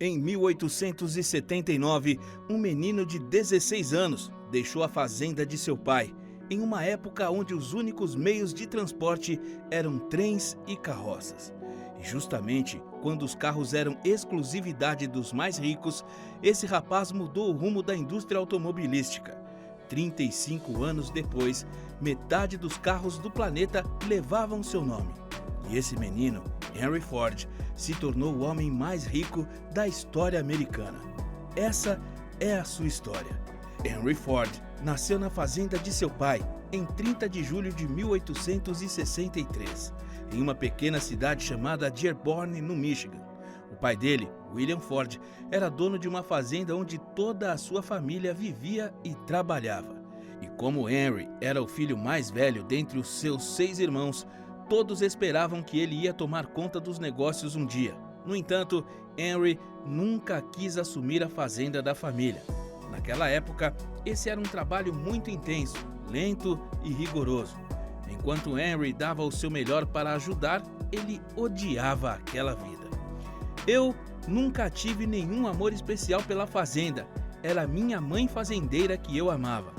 Em 1879, um menino de 16 anos deixou a fazenda de seu pai, em uma época onde os únicos meios de transporte eram trens e carroças. E justamente quando os carros eram exclusividade dos mais ricos, esse rapaz mudou o rumo da indústria automobilística. 35 anos depois, metade dos carros do planeta levavam seu nome. E esse menino, Henry Ford, se tornou o homem mais rico da história americana. Essa é a sua história. Henry Ford nasceu na fazenda de seu pai em 30 de julho de 1863, em uma pequena cidade chamada Dearborn, no Michigan. O pai dele, William Ford, era dono de uma fazenda onde toda a sua família vivia e trabalhava. E como Henry era o filho mais velho dentre os seus 6 irmãos, todos esperavam que ele ia tomar conta dos negócios um dia. No entanto, Henry nunca quis assumir a fazenda da família. Naquela época, esse era um trabalho muito intenso, lento e rigoroso. Enquanto Henry dava o seu melhor para ajudar, ele odiava aquela vida. Eu nunca tive nenhum amor especial pela fazenda. Era minha mãe fazendeira que eu amava.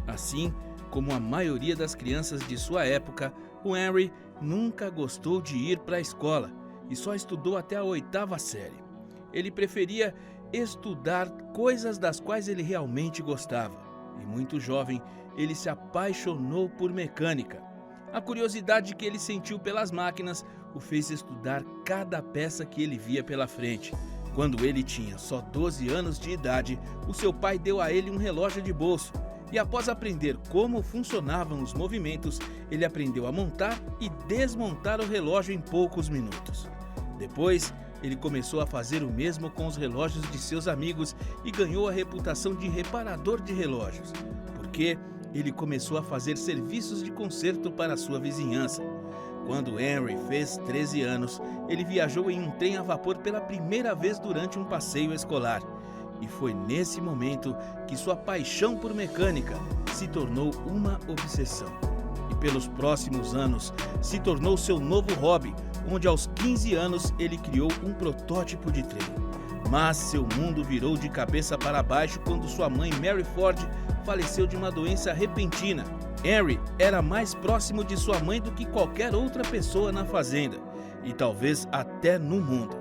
Assim como a maioria das crianças de sua época, o Henry nunca gostou de ir para a escola e só estudou até a 8ª série. Ele preferia estudar coisas das quais ele realmente gostava. E muito jovem, ele se apaixonou por mecânica. A curiosidade que ele sentiu pelas máquinas o fez estudar cada peça que ele via pela frente. Quando ele tinha só 12 anos de idade, o seu pai deu a ele um relógio de bolso. E após aprender como funcionavam os movimentos, ele aprendeu a montar e desmontar o relógio em poucos minutos. Depois, ele começou a fazer o mesmo com os relógios de seus amigos e ganhou a reputação de reparador de relógios, porque ele começou a fazer serviços de conserto para a sua vizinhança. Quando Henry fez 13 anos, ele viajou em um trem a vapor pela primeira vez durante um passeio escolar. E foi nesse momento que sua paixão por mecânica se tornou uma obsessão. E pelos próximos anos se tornou seu novo hobby, onde aos 15 anos ele criou um protótipo de trem. Mas seu mundo virou de cabeça para baixo quando sua mãe Mary Ford faleceu de uma doença repentina. Henry era mais próximo de sua mãe do que qualquer outra pessoa na fazenda, e talvez até no mundo.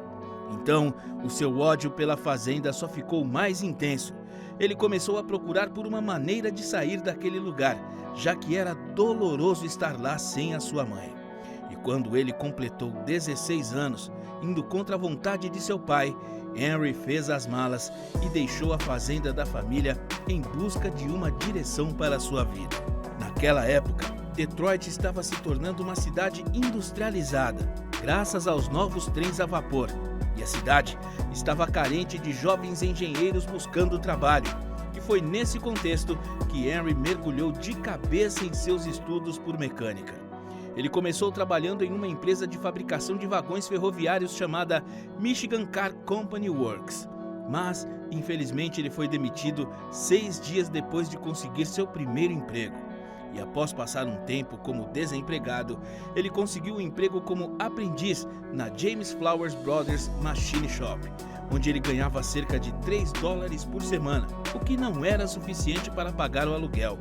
Então, o seu ódio pela fazenda só ficou mais intenso. Ele começou a procurar por uma maneira de sair daquele lugar, já que era doloroso estar lá sem a sua mãe. E quando ele completou 16 anos, indo contra a vontade de seu pai, Henry fez as malas e deixou a fazenda da família em busca de uma direção para a sua vida. Naquela época, Detroit estava se tornando uma cidade industrializada, graças aos novos trens a vapor. E a cidade estava carente de jovens engenheiros buscando trabalho. E foi nesse contexto que Henry mergulhou de cabeça em seus estudos por mecânica. Ele começou trabalhando em uma empresa de fabricação de vagões ferroviários chamada Michigan Car Company Works. Mas, infelizmente, ele foi demitido 6 dias depois de conseguir seu primeiro emprego. E após passar um tempo como desempregado, ele conseguiu um emprego como aprendiz na James Flowers Brothers Machine Shop, onde ele ganhava cerca de $3 por semana, o que não era suficiente para pagar o aluguel.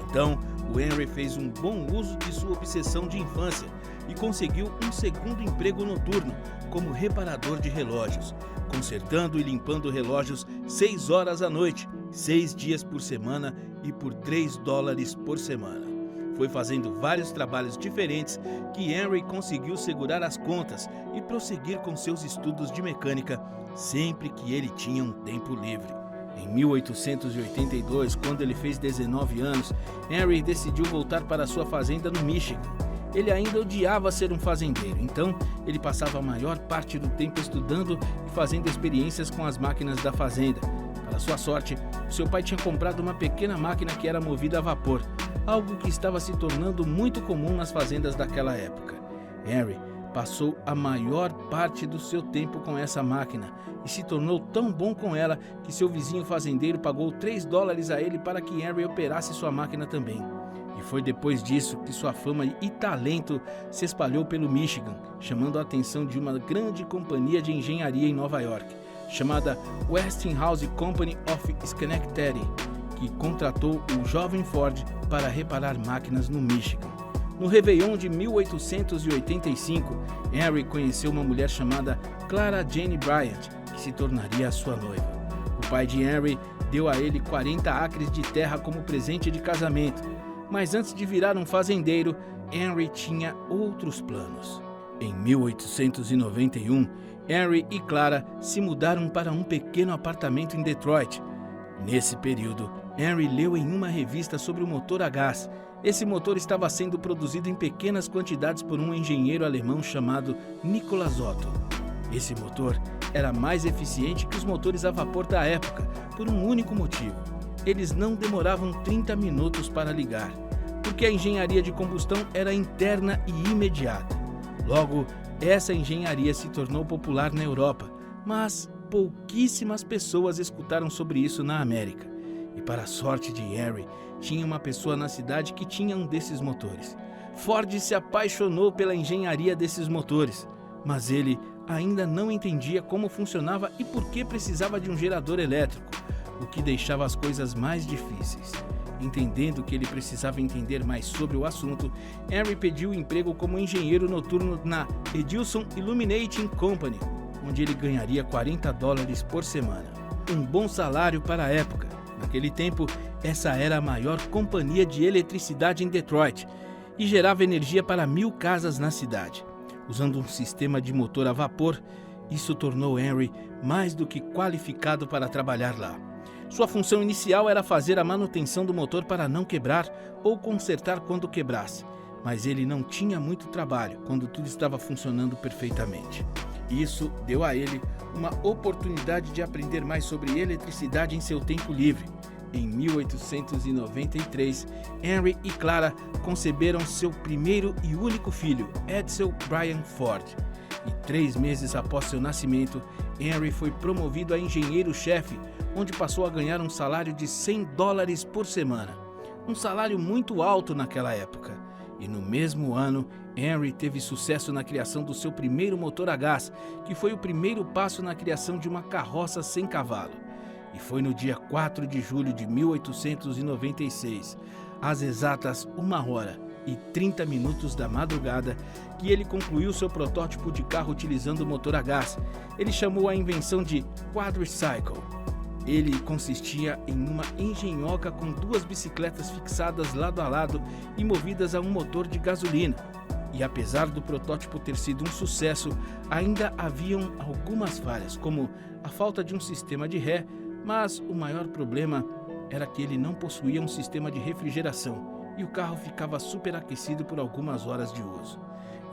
Então, o Henry fez um bom uso de sua obsessão de infância e conseguiu um segundo emprego noturno como reparador de relógios, consertando e limpando relógios 6 horas à noite, 6 dias por semana e por $3 por semana. Foi fazendo vários trabalhos diferentes que Henry conseguiu segurar as contas e prosseguir com seus estudos de mecânica sempre que ele tinha um tempo livre. Em 1882, quando ele fez 19 anos, Henry decidiu voltar para sua fazenda no Michigan. Ele ainda odiava ser um fazendeiro, então ele passava a maior parte do tempo estudando e fazendo experiências com as máquinas da fazenda. Para sua sorte, seu pai tinha comprado uma pequena máquina que era movida a vapor, algo que estava se tornando muito comum nas fazendas daquela época. Henry passou a maior parte do seu tempo com essa máquina e se tornou tão bom com ela que seu vizinho fazendeiro pagou $3 a ele para que Henry operasse sua máquina também. E foi depois disso que sua fama e talento se espalhou pelo Michigan, chamando a atenção de uma grande companhia de engenharia em Nova York, chamada Westinghouse Company of Schenectady, que contratou o jovem Ford para reparar máquinas no Michigan. No Réveillon de 1885, Henry conheceu uma mulher chamada Clara Jane Bryant, que se tornaria a sua noiva. O pai de Henry deu a ele 40 acres de terra como presente de casamento, mas antes de virar um fazendeiro, Henry tinha outros planos. Em 1891, Henry e Clara se mudaram para um pequeno apartamento em Detroit. Nesse período, Henry leu em uma revista sobre o motor a gás. Esse motor estava sendo produzido em pequenas quantidades por um engenheiro alemão chamado Nicolas Otto. Esse motor era mais eficiente que os motores a vapor da época, por um único motivo: eles não demoravam 30 minutos para ligar, porque a engenharia de combustão era interna e imediata. Logo, essa engenharia se tornou popular na Europa, mas pouquíssimas pessoas escutaram sobre isso na América. E para a sorte de Henry, tinha uma pessoa na cidade que tinha um desses motores. Ford se apaixonou pela engenharia desses motores, mas ele ainda não entendia como funcionava e por que precisava de um gerador elétrico, o que deixava as coisas mais difíceis. Entendendo que ele precisava entender mais sobre o assunto, Henry pediu emprego como engenheiro noturno na Edison Illuminating Company, onde ele ganharia $40 por semana. Um bom salário para a época. Naquele tempo, essa era a maior companhia de eletricidade em Detroit e gerava energia para 1.000 casas na cidade. Usando um sistema de motor a vapor, isso tornou Henry mais do que qualificado para trabalhar lá. Sua função inicial era fazer a manutenção do motor para não quebrar ou consertar quando quebrasse, mas ele não tinha muito trabalho quando tudo estava funcionando perfeitamente. Isso deu a ele uma oportunidade de aprender mais sobre eletricidade em seu tempo livre. Em 1893, Henry e Clara conceberam seu primeiro e único filho, Edsel Bryan Ford. E 3 meses após seu nascimento, Henry foi promovido a engenheiro-chefe, onde passou a ganhar um salário de $100 por semana. Um salário muito alto naquela época. E no mesmo ano, Henry teve sucesso na criação do seu primeiro motor a gás, que foi o primeiro passo na criação de uma carroça sem cavalo. E foi no dia 4 de julho de 1896, às exatas 1h30 da madrugada, que ele concluiu seu protótipo de carro utilizando o motor a gás. Ele chamou a invenção de quadricycle. Ele consistia em uma engenhoca com 2 bicicletas fixadas lado a lado e movidas a um motor de gasolina. E apesar do protótipo ter sido um sucesso, ainda haviam algumas falhas, como a falta de um sistema de ré, mas o maior problema era que ele não possuía um sistema de refrigeração e o carro ficava superaquecido por algumas horas de uso.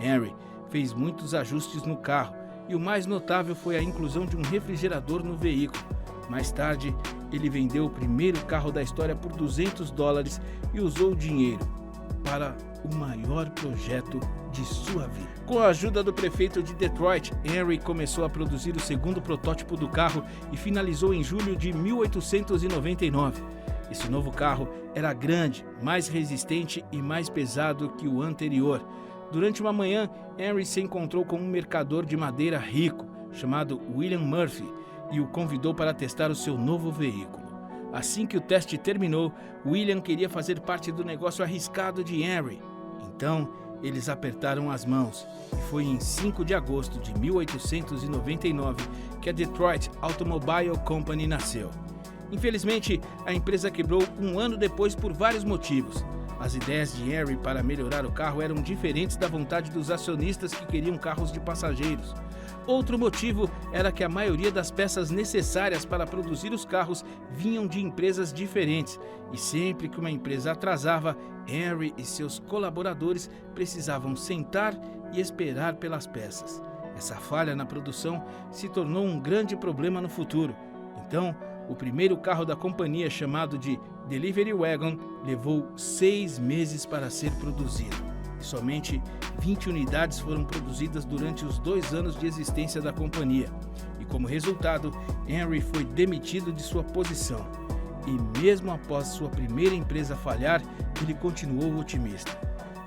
Henry fez muitos ajustes no carro e o mais notável foi a inclusão de um refrigerador no veículo. Mais tarde, ele vendeu o primeiro carro da história por $200 e usou o dinheiro para o maior projeto de sua vida. Com a ajuda do prefeito de Detroit, Henry começou a produzir o segundo protótipo do carro e finalizou em julho de 1899. Esse novo carro era grande, mais resistente e mais pesado que o anterior. Durante uma manhã, Henry se encontrou com um mercador de madeira rico, chamado William Murphy, e o convidou para testar o seu novo veículo. Assim que o teste terminou, William queria fazer parte do negócio arriscado de Henry. Então, eles apertaram as mãos e foi em 5 de agosto de 1899 que a Detroit Automobile Company nasceu. Infelizmente, a empresa quebrou um ano depois por vários motivos. As ideias de Henry para melhorar o carro eram diferentes da vontade dos acionistas que queriam carros de passageiros. Outro motivo era que a maioria das peças necessárias para produzir os carros vinham de empresas diferentes, e sempre que uma empresa atrasava, Henry e seus colaboradores precisavam sentar e esperar pelas peças. Essa falha na produção se tornou um grande problema no futuro. Então, o primeiro carro da companhia, chamado de Delivery Wagon, levou 6 meses para ser produzido. E somente 20 unidades foram produzidas durante os 2 anos de existência da companhia. E como resultado, Henry foi demitido de sua posição. E mesmo após sua primeira empresa falhar, ele continuou otimista.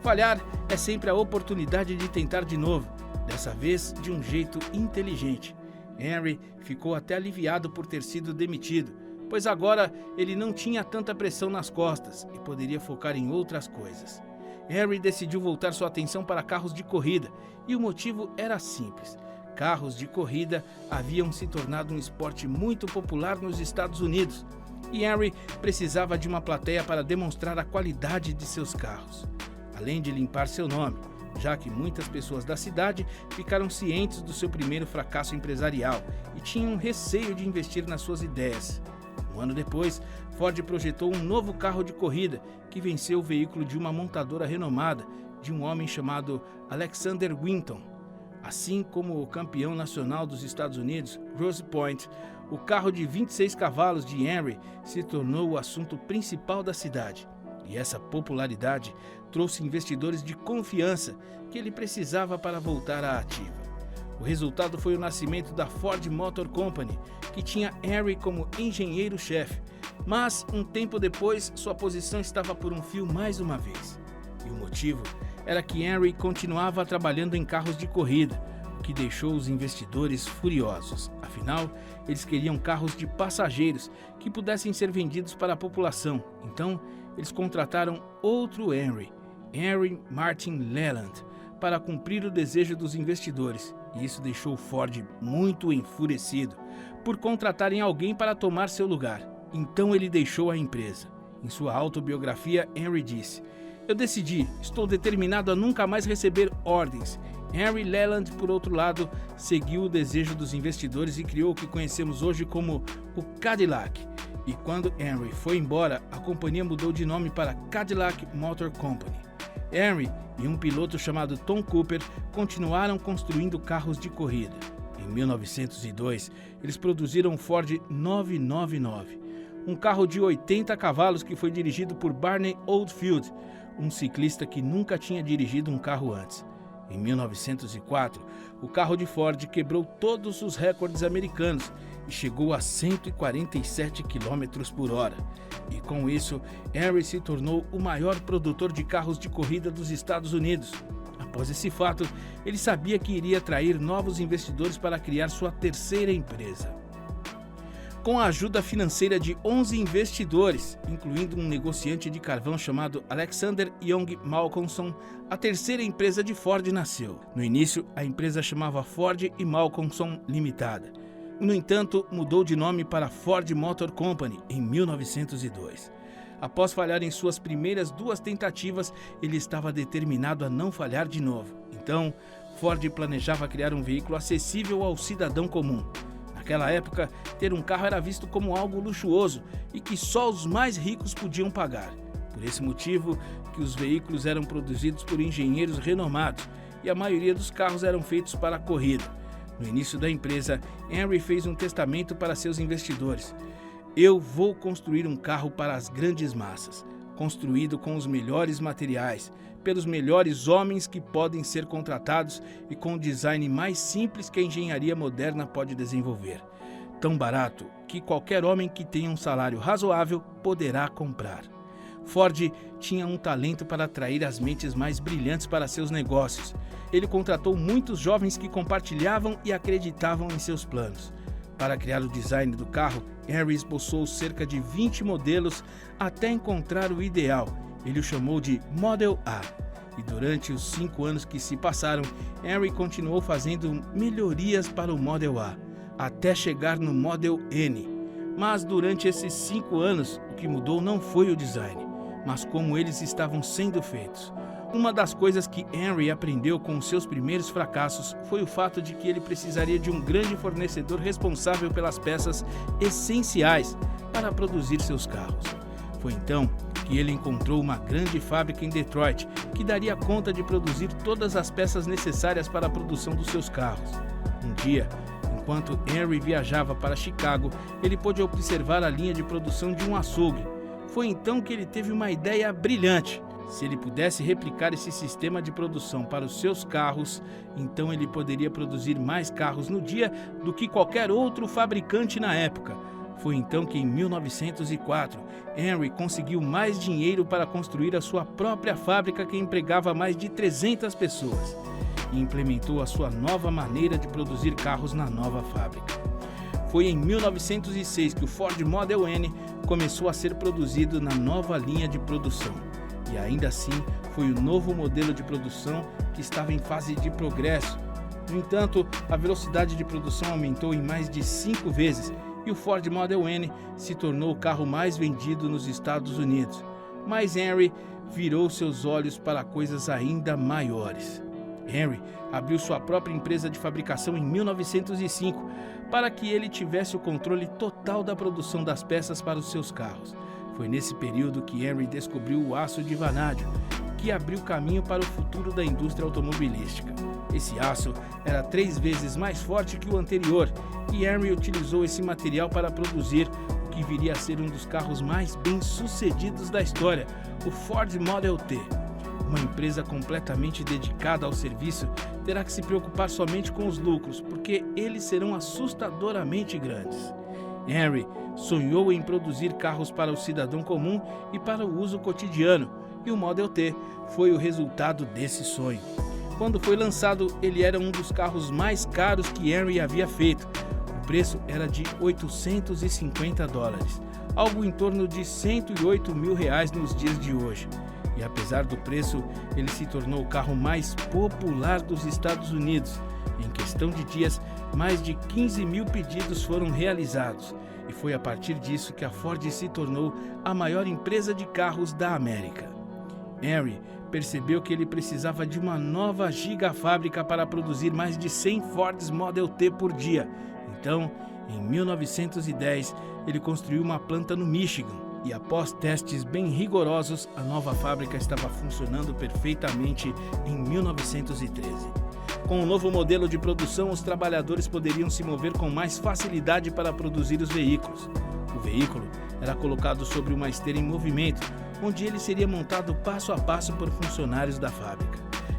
Falhar é sempre a oportunidade de tentar de novo, dessa vez de um jeito inteligente. Henry ficou até aliviado por ter sido demitido, pois agora ele não tinha tanta pressão nas costas e poderia focar em outras coisas. Henry decidiu voltar sua atenção para carros de corrida, e o motivo era simples. Carros de corrida haviam se tornado um esporte muito popular nos Estados Unidos, e Henry precisava de uma plateia para demonstrar a qualidade de seus carros, além de limpar seu nome, já que muitas pessoas da cidade ficaram cientes do seu primeiro fracasso empresarial e tinham receio de investir nas suas ideias. Um ano depois, Ford projetou um novo carro de corrida que venceu o veículo de uma montadora renomada de um homem chamado Alexander Winton. Assim como o campeão nacional dos Estados Unidos, Grosse Pointe, o carro de 26 cavalos de Henry se tornou o assunto principal da cidade. E essa popularidade trouxe investidores de confiança que ele precisava para voltar à ativa. O resultado foi o nascimento da Ford Motor Company, que tinha Henry como engenheiro-chefe, mas um tempo depois sua posição estava por um fio mais uma vez. E o motivo era que Henry continuava trabalhando em carros de corrida, o que deixou os investidores furiosos. Afinal, eles queriam carros de passageiros que pudessem ser vendidos para a população. Então, eles contrataram outro Henry Martin Leland, para cumprir o desejo dos investidores, e isso deixou Ford muito enfurecido por contratarem alguém para tomar seu lugar. Então ele deixou a empresa. Em sua autobiografia, Henry disse: "Eu decidi, estou determinado a nunca mais receber ordens." Henry Leland, por outro lado, seguiu o desejo dos investidores e criou o que conhecemos hoje como o Cadillac. E quando Henry foi embora, a companhia mudou de nome para Cadillac Motor Company. Henry e um piloto chamado Tom Cooper continuaram construindo carros de corrida. Em 1902, eles produziram o Ford 999, um carro de 80 cavalos que foi dirigido por Barney Oldfield, um ciclista que nunca tinha dirigido um carro antes. Em 1904, o carro de Ford quebrou todos os recordes americanos e chegou a 147 km por hora. E com isso, Henry se tornou o maior produtor de carros de corrida dos Estados Unidos. Após esse fato, ele sabia que iria atrair novos investidores para criar sua terceira empresa. Com a ajuda financeira de 11 investidores, incluindo um negociante de carvão chamado Alexander Young Malcolmson, a terceira empresa de Ford nasceu. No início, a empresa chamava Ford e Malcolmson Limitada. No entanto, mudou de nome para Ford Motor Company em 1902. Após falhar em suas primeiras 2 tentativas, ele estava determinado a não falhar de novo. Então, Ford planejava criar um veículo acessível ao cidadão comum. Naquela época, ter um carro era visto como algo luxuoso e que só os mais ricos podiam pagar. Por esse motivo, que os veículos eram produzidos por engenheiros renomados e a maioria dos carros eram feitos para a corrida. No início da empresa, Henry fez um testamento para seus investidores. "Eu vou construir um carro para as grandes massas, construído com os melhores materiais, pelos melhores homens que podem ser contratados e com o design mais simples que a engenharia moderna pode desenvolver. Tão barato que qualquer homem que tenha um salário razoável poderá comprar." Ford tinha um talento para atrair as mentes mais brilhantes para seus negócios. Ele contratou muitos jovens que compartilhavam e acreditavam em seus planos. Para criar o design do carro, Henry esboçou cerca de 20 modelos até encontrar o ideal. Ele o chamou de Model A. E durante os 5 anos que se passaram, Henry continuou fazendo melhorias para o Model A, até chegar no Model N. Mas durante esses 5 anos, o que mudou não foi o design, mas como eles estavam sendo feitos. Uma das coisas que Henry aprendeu com os seus primeiros fracassos foi o fato de que ele precisaria de um grande fornecedor responsável pelas peças essenciais para produzir seus carros. Foi então que ele encontrou uma grande fábrica em Detroit que daria conta de produzir todas as peças necessárias para a produção dos seus carros. Um dia, enquanto Henry viajava para Chicago, ele pôde observar a linha de produção de um açougue. Foi então que ele teve uma ideia brilhante. Se ele pudesse replicar esse sistema de produção para os seus carros, então ele poderia produzir mais carros no dia do que qualquer outro fabricante na época. Foi então que, em 1904, Henry conseguiu mais dinheiro para construir a sua própria fábrica que empregava mais de 300 pessoas. e implementou a sua nova maneira de produzir carros na nova fábrica. Foi em 1906 que o Ford Model N começou a ser produzido na nova linha de produção. E ainda assim, foi o novo modelo de produção que estava em fase de progresso. No entanto, a velocidade de produção aumentou em mais de 5 vezes e o Ford Model N se tornou o carro mais vendido nos Estados Unidos. Mas Henry virou seus olhos para coisas ainda maiores. Henry abriu sua própria empresa de fabricação em 1905 para que ele tivesse o controle total da produção das peças para os seus carros. Foi nesse período que Henry descobriu o aço de vanádio, que abriu caminho para o futuro da indústria automobilística. Esse aço era 3 vezes mais forte que o anterior e Henry utilizou esse material para produzir o que viria a ser um dos carros mais bem-sucedidos da história, o Ford Model T. Uma empresa completamente dedicada ao serviço terá que se preocupar somente com os lucros, porque eles serão assustadoramente grandes. Henry sonhou em produzir carros para o cidadão comum e para o uso cotidiano, e o Model T foi o resultado desse sonho. Quando foi lançado, ele era um dos carros mais caros que Henry havia feito. O preço era de $850, algo em torno de R$108 mil nos dias de hoje. E apesar do preço, ele se tornou o carro mais popular dos Estados Unidos. Em questão de dias, mais de 15 mil pedidos foram realizados. E foi a partir disso que a Ford se tornou a maior empresa de carros da América. Henry percebeu que ele precisava de uma nova gigafábrica para produzir mais de 100 Fords Model T por dia. Então, em 1910, ele construiu uma planta no Michigan. E após testes bem rigorosos, a nova fábrica estava funcionando perfeitamente em 1913. Com o novo modelo de produção, os trabalhadores poderiam se mover com mais facilidade para produzir os veículos. O veículo era colocado sobre uma esteira em movimento, onde ele seria montado passo a passo por funcionários da fábrica.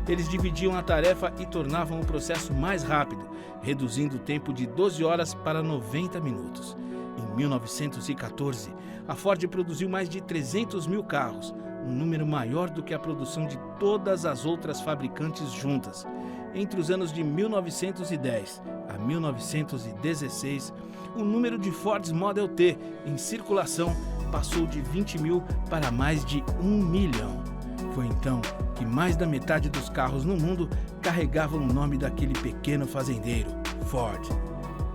Eles dividiam a tarefa e tornavam o processo mais rápido, reduzindo o tempo de 12 horas para 90 minutos. Em 1914, a Ford produziu mais de 300 mil carros, um número maior do que a produção de todas as outras fabricantes juntas. Entre os anos de 1910 a 1916, o número de Ford Model T em circulação passou de 20 mil para mais de 1 milhão. Foi então que mais da metade dos carros no mundo carregavam o nome daquele pequeno fazendeiro, Ford.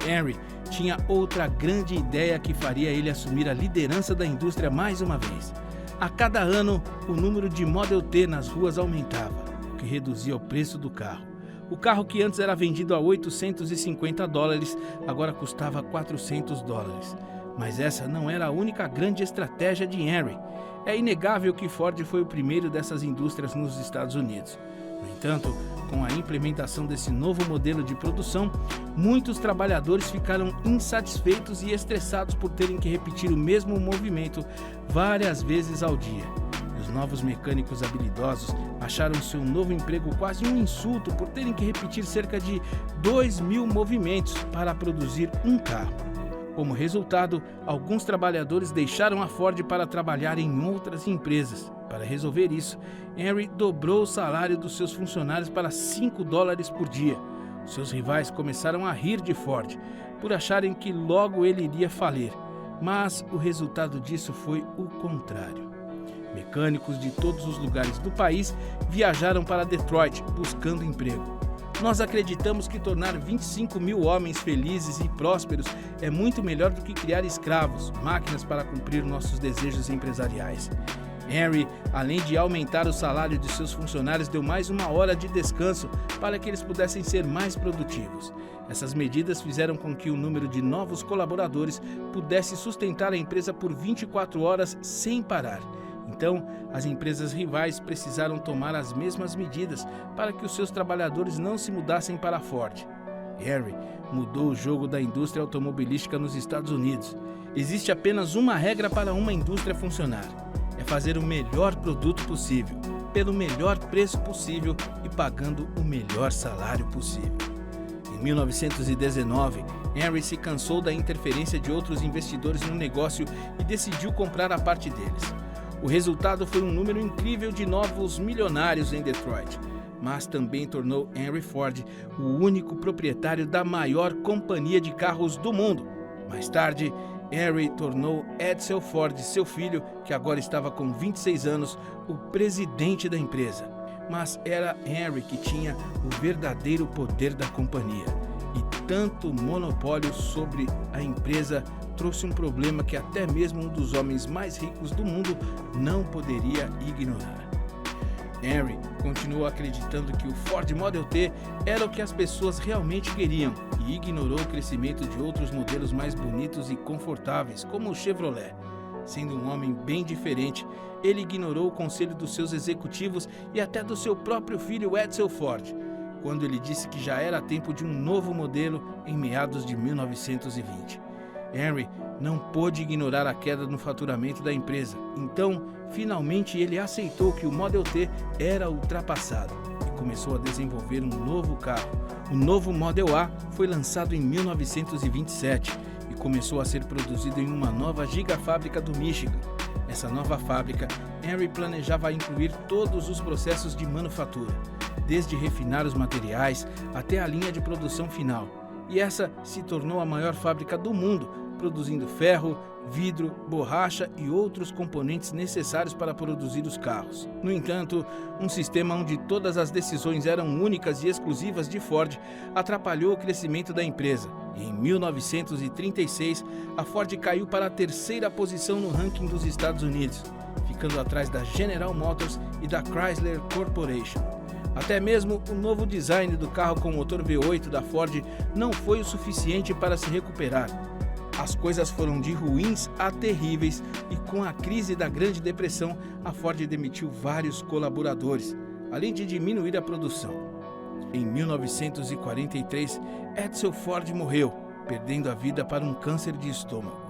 Henry tinha outra grande ideia que faria ele assumir a liderança da indústria mais uma vez. A cada ano, o número de Model T nas ruas aumentava, o que reduzia o preço do carro. O carro que antes era vendido a $850, agora custava $400. Mas essa não era a única grande estratégia de Henry. É inegável que Ford foi o primeiro dessas indústrias nos Estados Unidos. No entanto, com a implementação desse novo modelo de produção, muitos trabalhadores ficaram insatisfeitos e estressados por terem que repetir o mesmo movimento várias vezes ao dia. Os novos mecânicos habilidosos acharam seu novo emprego quase um insulto por terem que repetir cerca de 2.000 movimentos para produzir um carro. Como resultado, alguns trabalhadores deixaram a Ford para trabalhar em outras empresas. Para resolver isso, Henry dobrou o salário dos seus funcionários para $5 por dia. Seus rivais começaram a rir de Ford, por acharem que logo ele iria falir. Mas o resultado disso foi o contrário. Mecânicos de todos os lugares do país viajaram para Detroit buscando emprego. Nós acreditamos que tornar 25 mil homens felizes e prósperos é muito melhor do que criar escravos, máquinas para cumprir nossos desejos empresariais. Henry, além de aumentar o salário de seus funcionários, deu mais 1 hora de descanso para que eles pudessem ser mais produtivos. Essas medidas fizeram com que o número de novos colaboradores pudesse sustentar a empresa por 24 horas sem parar. Então, as empresas rivais precisaram tomar as mesmas medidas para que os seus trabalhadores não se mudassem para a Ford. Henry mudou o jogo da indústria automobilística nos Estados Unidos. Existe apenas uma regra para uma indústria funcionar: é fazer o melhor produto possível, pelo melhor preço possível e pagando o melhor salário possível. Em 1919, Henry se cansou da interferência de outros investidores no negócio e decidiu comprar a parte deles. O resultado foi um número incrível de novos milionários em Detroit. mas também tornou Henry Ford o único proprietário da maior companhia de carros do mundo. Mais tarde, Henry tornou Edsel Ford, seu filho, que agora estava com 26 anos, o presidente da empresa. Mas era Henry que tinha o verdadeiro poder da companhia. E tanto monopólio sobre a empresa trouxe um problema que até mesmo um dos homens mais ricos do mundo não poderia ignorar. Henry continuou acreditando que o Ford Model T era o que as pessoas realmente queriam e ignorou o crescimento de outros modelos mais bonitos e confortáveis, como o Chevrolet. Sendo um homem bem diferente, ele ignorou o conselho dos seus executivos e até do seu próprio filho Edsel Ford, quando ele disse que já era tempo de um novo modelo em meados de 1920. Henry não pôde ignorar a queda no faturamento da empresa, então finalmente ele aceitou que o Model T era ultrapassado e começou a desenvolver um novo carro. O novo Model A foi lançado em 1927 e começou a ser produzido em uma nova gigafábrica do Michigan. Nessa nova fábrica, Henry planejava incluir todos os processos de manufatura, desde refinar os materiais até a linha de produção final. E essa se tornou a maior fábrica do mundo, produzindo ferro, vidro, borracha e outros componentes necessários para produzir os carros. No entanto, um sistema onde todas as decisões eram únicas e exclusivas de Ford atrapalhou o crescimento da empresa. E em 1936, a Ford caiu para a terceira posição no ranking dos Estados Unidos, ficando atrás da General Motors e da Chrysler Corporation. Até mesmo o novo design do carro com motor V8 da Ford não foi o suficiente para se recuperar. As coisas foram de ruins a terríveis e com a crise da Grande Depressão, a Ford demitiu vários colaboradores, além de diminuir a produção. Em 1943, Edsel Ford morreu, perdendo a vida para um câncer de estômago.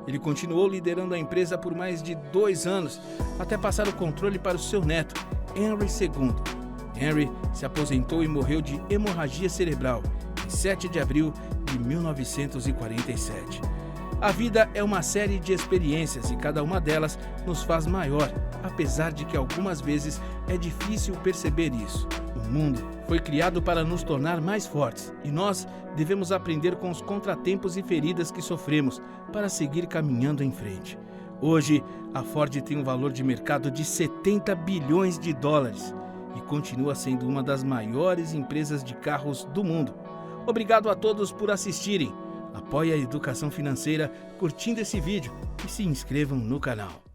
Ele continuou liderando a empresa por mais de 2 anos, até passar o controle para o seu neto, Henry II. Henry se aposentou e morreu de hemorragia cerebral em 7 de abril de 1947. A vida é uma série de experiências e cada uma delas nos faz maior, apesar de que algumas vezes é difícil perceber isso. O mundo foi criado para nos tornar mais fortes e nós devemos aprender com os contratempos e feridas que sofremos para seguir caminhando em frente. Hoje, a Ford tem um valor de mercado de 70 bilhões de dólares e continua sendo uma das maiores empresas de carros do mundo. Obrigado a todos por assistirem. Apoie a educação financeira curtindo esse vídeo e se inscrevam no canal.